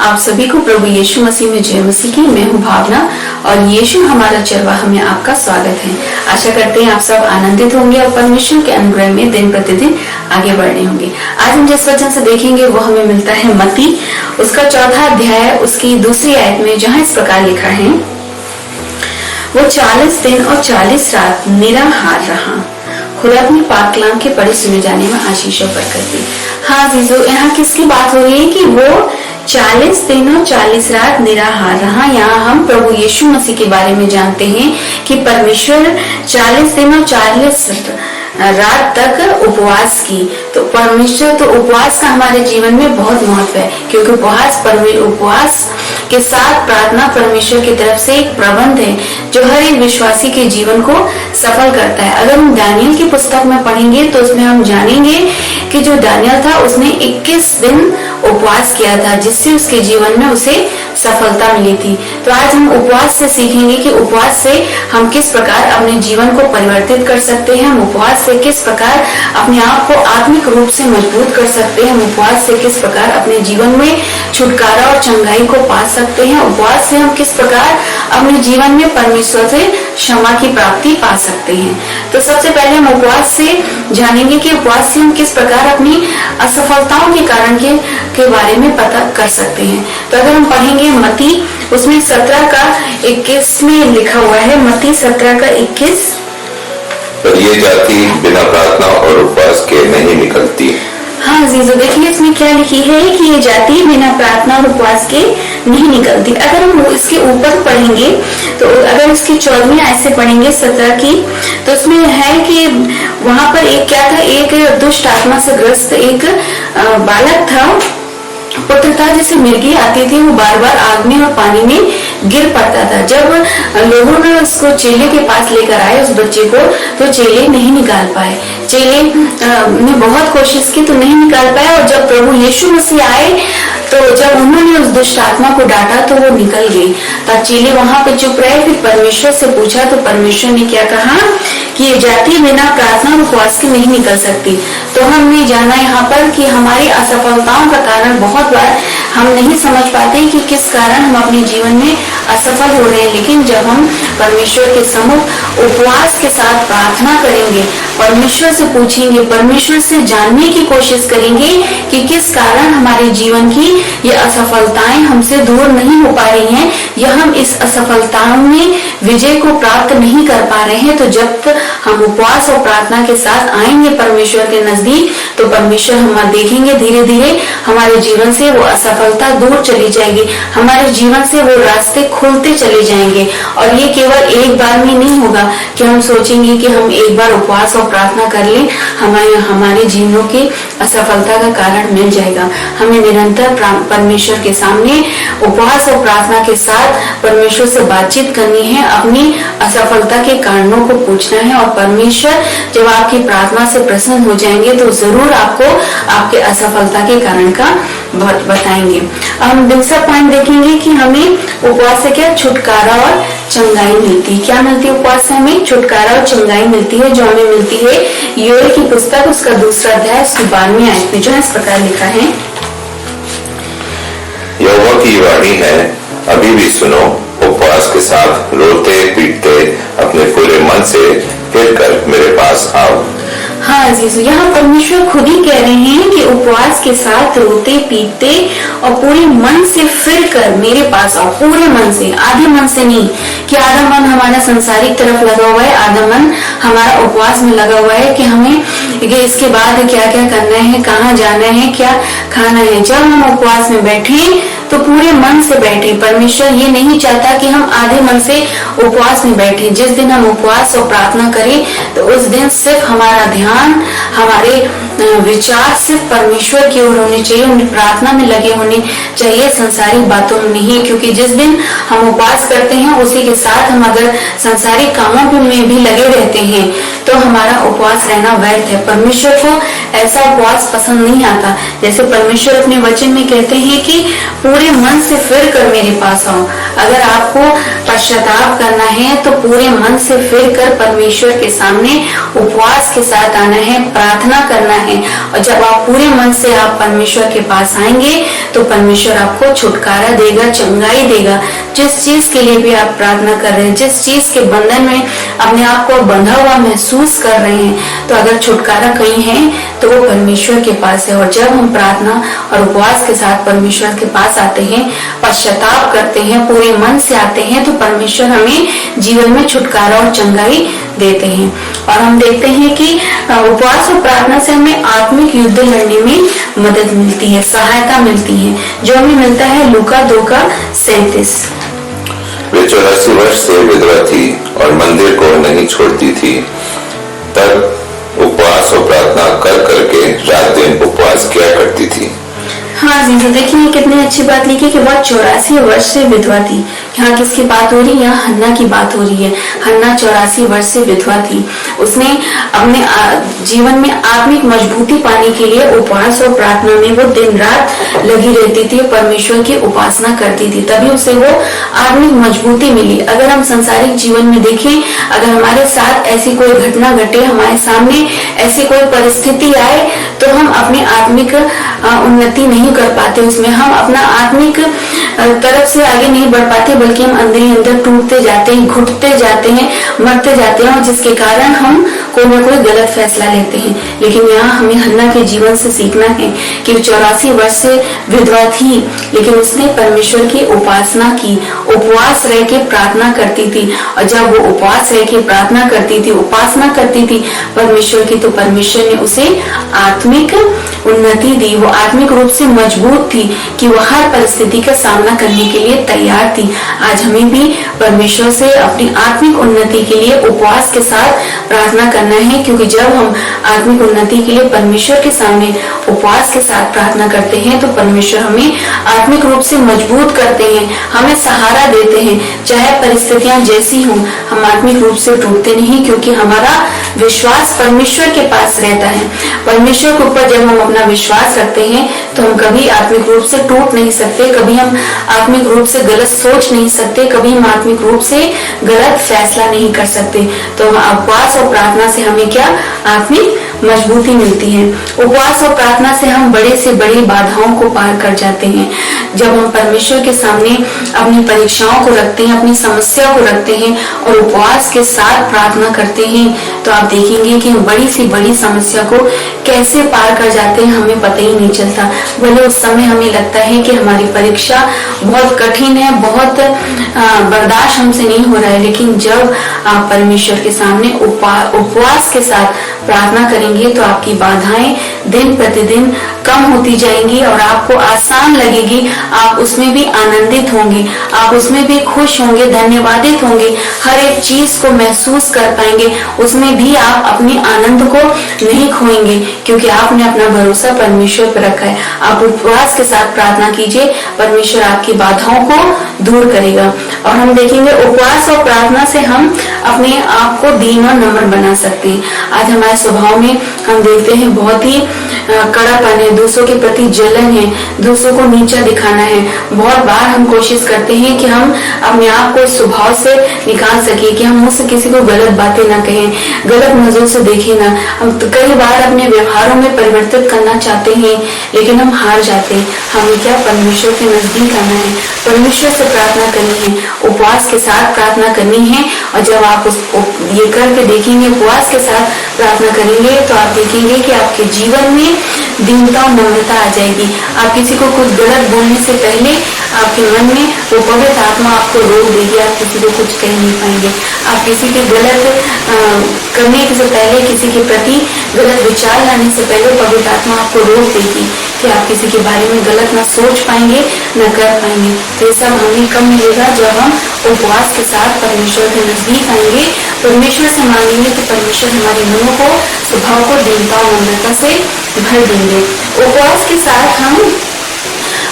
आप सभी को प्रभु यीशु मसीह में जय मसीह की। मैं हूँ भावना और यीशु हमारा चरवाहा में आपका स्वागत है। आशा करते हैं आप सब आनंदित होंगे और परमेश्वर के अनुग्रह में दिन प्रतिदिन आगे बढ़ रहे होंगे। आज हम जिस वचन से देखेंगे वो हमें मिलता है मत्ती उसका 4वां अध्याय उसकी 2री आयत में, जहाँ इस प्रकार लिखा है, वो 40 दिन और 40 रात निराहार रहा। खुदा अपनी पाक कलाम के पढ़े सुने जाने में आशीष और बरकत दी। हाँ जीजो, यहाँ किसकी बात हो रही है कि वो 40 दिन और 40 रात निराहार रहा। यहाँ हम प्रभु यीशु मसीह के बारे में जानते हैं कि परमेश्वर 40 दिन और 40 रात तक उपवास की। तो परमेश्वर तो उपवास का हमारे जीवन में बहुत महत्व है, क्योंकि उपवास के साथ प्रार्थना परमेश्वर की तरफ से एक प्रबंध है जो हर एक विश्वासी के जीवन को सफल करता है। अगर हम दानियल की पुस्तक में पढ़ेंगे तो उसमें हम जानेंगे कि जो दानियल था उसने 21 दिन उपवास किया था, जिससे उसके जीवन में उसे सफलता मिली थी। तो आज हम उपवास से सीखेंगे कि उपवास से हम किस प्रकार अपने जीवन को परिवर्तित कर सकते हैं। हम उपवास से किस प्रकार अपने आप को आत्मिक रूप से मजबूत कर सकते हैं। हम उपवास से किस प्रकार अपने जीवन में छुटकारा और चंगाई को पा सकते हैं। उपवास से हम किस प्रकार अपने जीवन में परमेश्वर से क्षमा की प्राप्ति पा सकते हैं। तो सबसे पहले हम उपवास से जानेंगे कि उपवास से हम किस प्रकार अपनी असफलताओं के कारण के बारे में पता कर सकते हैं। तो अगर हम पढ़ेंगे मत्ती उसमें 17 का 21 में लिखा हुआ है, मत्ती 17 का 21। पर ये जाति बिना प्रार्थना और उपवास के नहीं निकलती। हाँ जीजो, देखिए इसमें क्या लिखी है कि ये जाति बिना प्रार्थना और उपवास के नहीं निकलती। अगर हम इसके ऊपर पढ़ेंगे तो अगर इसकी 14वीं आयत से पढ़ेंगे 17 की, तो उसमें है कि वहां पर एक क्या था, एक दुष्ट आत्मा से ग्रस्त एक बालक था, पुत्र था, जिसे मिर्गी आती थी। वो बार बार आग में और पानी में गिर पड़ता था। जब लोगों ने उसको चेले के पास लेकर आए उस बच्चे को, तो चेले नहीं निकाल पाए। चेले ने बहुत कोशिश की तो नहीं निकाल पाया। और जब प्रभु यीशु मसीह आए तो जब उन्होंने उस दुष्ट आत्मा को डांटा तो वो निकल गई। तब चेले वहां पे चुप रहे। फिर परमेश्वर से पूछा तो परमेश्वर ने क्या कहा कि ये जाति बिना प्रार्थना और उपवास के नहीं निकल सकती। तो हमने जाना यहाँ पर कि हमारी असफलताओं का कारण बहुत बार हम नहीं समझ पाते कि किस कारण हम अपने जीवन में असफल हो रहे हैं। लेकिन जब हम परमेश्वर के सम्मुख उपवास के साथ प्रार्थना करेंगे, परमेश्वर से पूछेंगे, परमेश्वर से जानने की कोशिश करेंगे कि किस कारण हमारे जीवन की ये असफलताएं हमसे दूर नहीं हो पा रही हैं, या हम इस असफलताओं में विजय को प्राप्त नहीं कर पा रहे हैं, तो जब हम उपवास और प्रार्थना के साथ आएंगे परमेश्वर के नजदीक, तो परमेश्वर हम देखेंगे धीरे धीरे हमारे जीवन से वो असफलता दूर चली जाएगी, हमारे जीवन से वो रास्ते खुलते चले जाएंगे। और ये केवल एक बार में नहीं होगा कि हम सोचेंगे कि हम एक बार उपवास और प्रार्थना कर लें, हमारे जीवनों की असफलता का कारण मिल जाएगा। हमें निरंतर परमेश्वर के सामने उपवास और प्रार्थना के साथ परमेश्वर से बातचीत करनी है, अपनी असफलता के कारणों को पूछना है। और परमेश्वर जब आपकी प्रार्थना से प्रसन्न हो जाएंगे तो जरूर आपको आपके असफलता के कारण का बताएंगे। हम दूसरा पॉइंट देखेंगे कि हमें उपवास से क्या छुटकारा और चंगाई मिलती है। क्या मिलती है उपवास से? हमें छुटकारा और चंगाई मिलती है, जो हमें मिलती है योएल की पुस्तक उसका 2रा अध्याय उसकी 12वीं आयत में, जो इस प्रकार लिखा है, यहोवा की वाणी है, अभी भी सुनो, उपवास के साथ रोते पीटते अपने पूरे मन से फिर कर मेरे पास आओ। हाँ जीजू, यहाँ परमेश्वर खुद ही कह रहे हैं कि उपवास के साथ रोते पीटते और पूरे मन से फिर कर मेरे पास आओ। पूरे मन से, आधे मन से नहीं कि आधा मन हमारा संसारिक तरफ लगा हुआ है, आधा मन हमारा उपवास में लगा हुआ है कि हमें इसके बाद क्या क्या करना है, कहाँ जाना है, क्या खाना है। जब हम उपवास में बैठे तो पूरे मन से बैठे। परमेश्वर ये नहीं चाहता कि हम आधे मन से उपवास में बैठे। जिस दिन हम उपवास और प्रार्थना करें तो उस दिन सिर्फ हमारा ध्यान, हमारे विचार सिर्फ परमेश्वर की ओर होने चाहिए, उन प्रार्थना में लगे होने चाहिए, संसारिक बातों में नहीं। क्योंकि जिस दिन हम उपवास करते हैं उसी के साथ हम अगर संसारिक कामों में भी लगे रहते हैं तो हमारा उपवास रहना व्यर्थ है। परमेश्वर को ऐसा उपवास पसंद नहीं आता। जैसे परमेश्वर अपने वचन में कहते हैं कि पूरे मन से फिर कर मेरे पास आओ। अगर आपको पश्चाताप करना है तो पूरे मन से फिर कर परमेश्वर के सामने उपवास के साथ आना है, प्रार्थना करना है। और जब आप पूरे मन से आप परमेश्वर के पास आएंगे तो परमेश्वर आपको छुटकारा देगा, चंगाई देगा। जिस चीज के लिए भी आप प्रार्थना कर रहे हैं, जिस चीज के बंधन में अपने आप को बंधा हुआ महसूस कर रहे हैं, तो अगर छुटकारा कहीं है तो वो परमेश्वर के पास है। और जब हम प्रार्थना और उपवास के साथ परमेश्वर के पास आते हैं, पश्चाताप करते हैं, पूरे मन से आते हैं, तो परमेश्वर हमें जीवन में छुटकारा और चंगाई देते हैं। और हम देखते हैं कि उपवास और प्रार्थना से हमें आत्मिक युद्ध लड़ने में मदद मिलती है, सहायता मिलती है, जो हमें मिलता है लूका 2:37। वे 84 वर्ष से विधवा थी और मंदिर को नहीं छोड़ती थी। तब उपवास और प्रार्थना कर करके रात दिन उपवास किया करती थी। हाँ जी, तो देखिए कितनी अच्छी बात लिखी कि वह 84 वर्ष से विधवा थी। यहाँ किसकी बात हो रही है? यहाँ हन्ना की बात हो रही है। हन्ना 84 वर्ष से विधवा थी। उसने अपने जीवन में आत्मिक मजबूती पाने के लिए उपवास और प्रार्थना में वो दिन रात लगी रहती थी, परमेश्वर की उपासना करती थी, तभी उसे वो आत्मिक मजबूती मिली। अगर हम संसारिक जीवन में देखें, अगर हमारे साथ ऐसी कोई घटना घटे, हमारे सामने ऐसी कोई परिस्थिति आए, तो हम अपनी आत्मिक उन्नति नहीं कर पाते, उसमें हम अपना आत्मिक तरफ से आगे नहीं बढ़ पाते, बल्कि हम अंदर ही अंदर टूटते जाते हैं, घुटते जाते हैं, मरते जाते हैं, और जिसके कारण हम कोई ना कोई गलत फैसला लेते हैं। लेकिन यहाँ हमें हन्ना के जीवन से सीखना है कि 84 वर्ष से विधवा थी, लेकिन उसने परमेश्वर की उपासना की, उपवास रह के प्रार्थना करती थी। और जब वो उपवास रह के प्रार्थना करती थी, उपासना करती थी परमेश्वर की, तो परमेश्वर ने उसे आत्मिक उन्नति दी। वो आत्मिक रूप से मजबूत थी कि वो हर परिस्थिति का सामना करने के लिए तैयार थी। आज हमें भी परमेश्वर से अपनी आत्मिक उन्नति के लिए उपवास के साथ प्रार्थना करना है, क्योंकि जब हम आत्मिक उन्नति के लिए परमेश्वर के सामने उपवास के साथ प्रार्थना करते हैं, तो परमेश्वर हमें आत्मिक रूप से मजबूत करते हैं, हमें सहारा देते हैं। चाहे परिस्थितियां जैसी हों, हम आत्मिक रूप से टूटते नहीं, क्योंकि हमारा विश्वास परमेश्वर के पास रहता है। परमेश्वर के ऊपर जब हम अपना विश्वास रखते हैं, तो हम कभी आत्मिक रूप से टूट नहीं सकते, कभी हम आत्मिक रूप से गलत सोच नहीं सकते, कभी हम आत्मिक रूप से गलत फैसला नहीं कर सकते। तो उपवास और प्रार्थना से हमें क्या आत्मिक मजबूती मिलती है। उपवास और प्रार्थना से हम बड़े से बड़ी बाधाओं को पार कर जाते हैं। जब हम परमेश्वर के सामने अपनी परीक्षाओं को रखते हैं, अपनी समस्या को रखते हैं और उपवास के साथ प्रार्थना करते हैं, तो आप देखेंगे कि हम बड़ी से बड़ी समस्या को कैसे पार कर जाते हैं, हमें पता ही नहीं चलता। भले उस समय हमें लगता है कि हमारी परीक्षा बहुत कठिन है, बहुत बर्दाश्त हमसे नहीं हो रहा है, लेकिन जब आप परमेश्वर के सामने उपवास के साथ प्रार्थना करेंगे, तो आपकी बाधाएं दिन प्रतिदिन कम होती जाएंगी और आपको आसान लगेगी। आप उसमें भी आनंदित होंगे, आप उसमें भी खुश होंगे, धन्यवादित होंगे, हर एक चीज को महसूस कर पाएंगे। उसमें भी आप अपने आनंद को नहीं खोएंगे, क्योंकि आपने अपना भरोसा परमेश्वर पर रखा है। आप उपवास के साथ प्रार्थना कीजिए, परमेश्वर आपकी बाधाओं को दूर करेगा। और हम देखेंगे उपवास और प्रार्थना से हम अपने आप को दीन और नम्र बना सकते हैं। आज हमारे स्वभाव में हम देखते हैं बहुत ही कड़ापन है, दूसरों के प्रति जलन है, दूसरों को नीचा दिखाना है। बहुत बार हम कोशिश करते हैं कि हम अपने आप को इस स्वभाव से निकाल सके कि हम मुझसे किसी को गलत बातें ना कहें, गलत नजरों से देखें ना। हम तो कई बार अपने व्यवहारों में परिवर्तित करना चाहते हैं, लेकिन हम हार जाते हैं। हमें क्या परमेश्वर के नजदीक आना है, परमेश्वर से प्रार्थना करनी है, उपवास के साथ प्रार्थना करनी है। और जब आप ये करके देखेंगे, उपवास के साथ प्रार्थना करेंगे, तो आप देखेंगे कि आपके जीवन में दीनता और नम्रता आ जाएगी। आप किसी को कुछ गलत बोलने से पहले आपके मन में वो पवित्र आत्मा आपको रोक देगी, आप किसी को कुछ कह नहीं पाएंगे। आप किसी के गलत करने से पहले, किसी के प्रति गलत विचार लाने से पहले पवित्र आत्मा आपको रोक देगी कि आप किसी के बारे में गलत ना सोच पाएंगे, न कर पाएंगे। तो ये सब हमें कब मिलेगा? जब हम उपवास के साथ परमेश्वर के नजदीक आएंगे, परमेश्वर से मांगेंगे, तो परमेश्वर हमारे मनों को, स्वभाव को दीनता और नम्रता से भर देंगे। उपवास के साथ हम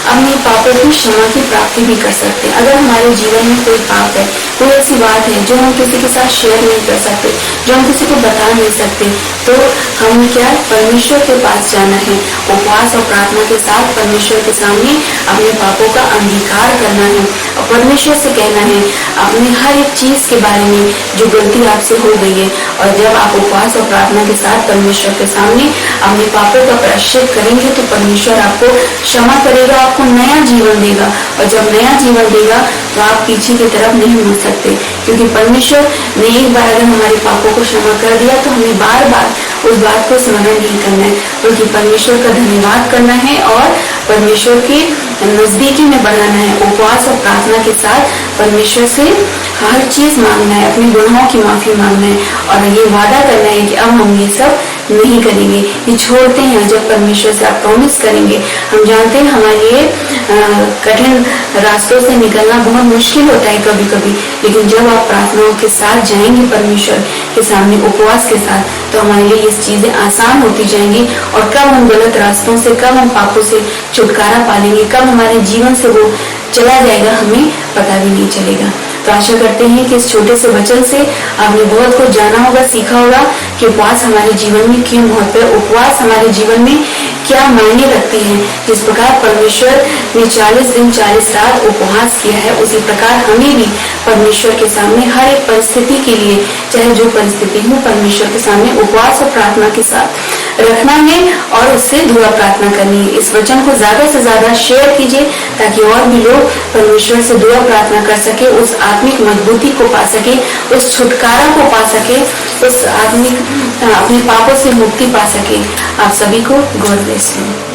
अपने पापों की क्षमा की प्राप्ति भी कर सकते हैं। अगर हमारे जीवन में कोई पाप है, कोई ऐसी बात है जो हम किसी के साथ शेयर नहीं कर सकते, जो हम किसी को बता नहीं सकते, तो हमें क्या परमेश्वर के पास जाना है, उपवास और प्रार्थना के साथ परमेश्वर के सामने अपने पापों का अंगीकार करना है और परमेश्वर से कहना है अपने हर एक चीज के बारे में जो गलती आपसे हो गई है। और जब आप उपवास और प्रार्थना के साथ परमेश्वर के सामने अपने पापों का प्रायश्चित करेंगे तो परमेश्वर आपको क्षमा करेगा, आपको नया जीवन देगा। और जब नया जीवन देगा तो आप पीछे की तरफ नहीं मुड़ सकते, क्योंकि परमेश्वर ने एक बार अगर हमारे पापों को क्षमा कर दिया तो हमें बार बार उस बात को स्मरण नहीं करना है, बल्कि परमेश्वर का धन्यवाद करना है और परमेश्वर के नजदीकी में बढ़ाना है। उपवास और प्रार्थना के साथ परमेश्वर से हर चीज मांगना है, अपने गुनाहों की माफी मांगना है और ये वादा करना है कि अब हम ये सब नहीं करेंगे, ये छोड़ते हैं। जब परमेश्वर से आप प्रॉमिस करेंगे, हम जानते हैं हमारे लिए कठिन रास्तों से निकलना बहुत मुश्किल होता है कभी कभी, लेकिन जब आप प्रार्थनाओं के साथ जाएंगे परमेश्वर के सामने उपवास के साथ, तो हमारे लिए ये चीजें आसान होती जाएंगी और कब हम गलत रास्तों से, कब हम पापों से छुटकारा पालेंगे, कब हमारे जीवन से वो चला जाएगा, हमें पता भी नहीं चलेगा। तो आशा करते हैं कि इस छोटे से वचन से आपने बहुत कुछ जाना होगा, सीखा होगा कि उपवास हमारे जीवन में क्यों महत्व है, उपवास हमारे जीवन में क्या मायने रखती है। जिस प्रकार परमेश्वर ने 40 दिन 40 रात उपवास किया है, उसी प्रकार हमें भी परमेश्वर के सामने हर एक परिस्थिति के लिए, चाहे जो परिस्थिति हो, परमेश्वर के सामने उपवास और प्रार्थना के साथ रखना है और उससे दुआ प्रार्थना करनी है। इस वचन को ज्यादा से ज्यादा शेयर कीजिए ताकि और भी लोग परमेश्वर से दुआ प्रार्थना कर सके, उस आत्मिक मजबूती को पा सके, उस छुटकारा को पा सके, उस आत्मिक अपने पापों से मुक्ति पा सके। आप सभी को गॉड ब्लेस यू।